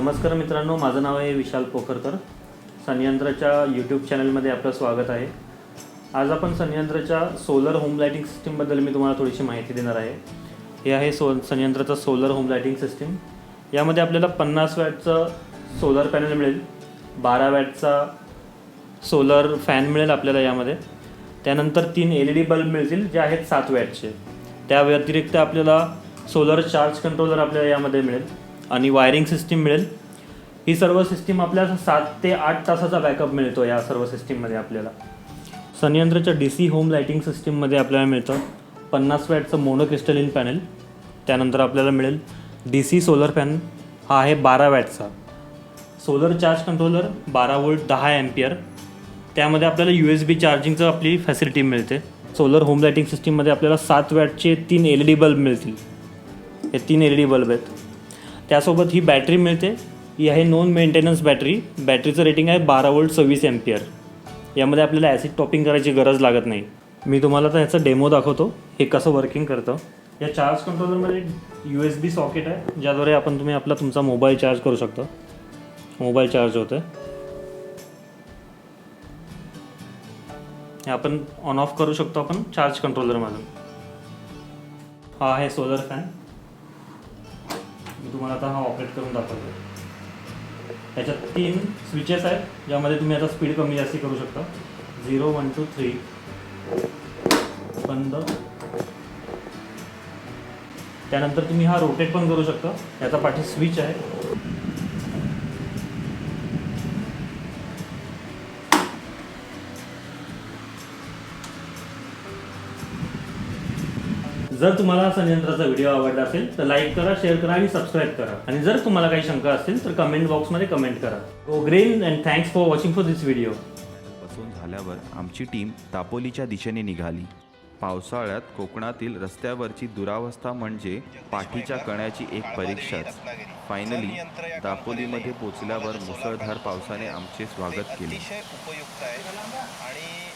नमस्कार मित्रांनो, माझं नाव आहे विशाल पोखरकर. सनयंत्राच्या यूट्यूब चॅनलमध्ये आपलं स्वागत आहे. आज आपण सनयंत्राच्या सोलर होम लाईटिंग सिस्टीमबद्दल मी तुम्हाला थोडीशी माहिती देणार आहे. हे आहे सनयंत्राचं सोलर होम लाईटिंग सिस्टीम. यामध्ये आपल्याला 50 वॅटचं सोलर पॅनल मिळेल, 12 वॅटचा सोलर फॅन मिळेल आपल्याला यामध्ये. त्यानंतर 3 LED बल्ब मिळतील जे आहेत 7 वॅटचे. त्या व्यतिरिक्त आपल्याला सोलर चार्ज कंट्रोलर आपल्याला यामध्ये मिळेल आणि वायरिंग सिस्टीम मिळेल. ही सर्व सिस्टीम आपल्याला 7 ते 8 तासाचा बॅकअप मिळतो या सर्व सिस्टीममध्ये आपल्याला. सनयंत्राच्या DC होम लाईटिंग सिस्टीममध्ये आपल्याला मिळतं 50 वॅटचं मोनो क्रिस्टलिन पॅनल. त्यानंतर आपल्याला मिळेल DC सोलर फॅन, हा आहे 12 वॅटचा. Solar charge controller 12 volt 10 ampere. त्यामध्ये आपल्याला USB चार्जिंगचं आपली फॅसिलिटी मिळते. सोलर होम लाईटिंग सिस्टीममध्ये आपल्याला 7 वॅटचे 3 LED बल्ब मिळतील. हे 3 LED बल्ब आहेत. त्यासोबत ही बॅटरी मिळते. ही आहे नॉन मेंटेनन्स बॅटरी. बॅटरीचं रेटिंग आहे 12 वोल्ट 26 एम्पियर. यामध्ये आपल्याला ॲसिड टॉपिंग करायची गरज लागत नाही. मी तुम्हाला आता ह्याचा डेमो दाखवतो हे कसं वर्किंग करतं. या चार्ज कंट्रोलरमध्ये USB सॉकेट आहे, ज्याद्वारे तुम्ही तुमचा मोबाईल चार्ज करू शकता. मोबाईल चार्ज होतं. हे आपण ऑन ऑफ करू शकतो आपण चार्ज कंट्रोलरमधून. हा आहे सोलर फॅन. मी तुम्हाला आता हा ऑपरेट करून दाखवतो. याच्यात 3 स्विचेस आहेत, ज्यामध्ये तुम्ही आता स्पीड कमी जास्त करू शकता. 0 1 2 3 बंद. त्यानंतर तुम्ही हा रोटेट पण करू शकता. याचा पाठी स्विच आहे. जर तुम्हाला सनयंत्राचा व्हिडिओ आवडला असेल तर लाईक करा, शेअर करा आणि सबस्क्राईब करा. आणि जर तुम्हाला काही शंका असतील तर कमेंट बॉक्समध्ये कमेंट करा. Go green and thanks for watching for this video. बसून झाल्यावर आमची टीम दापोलीच्या दिशेने निघाली. पावसाळ्यात कोकणातील रस्त्यावरची दुरावस्था म्हणजे पाठीच्या कण्याची एक परीक्षाच. फायनली दापोलीमध्ये पोचल्यावर मुसळधार पावसाने आमचे स्वागत केले. उपयुक्त आहे आणि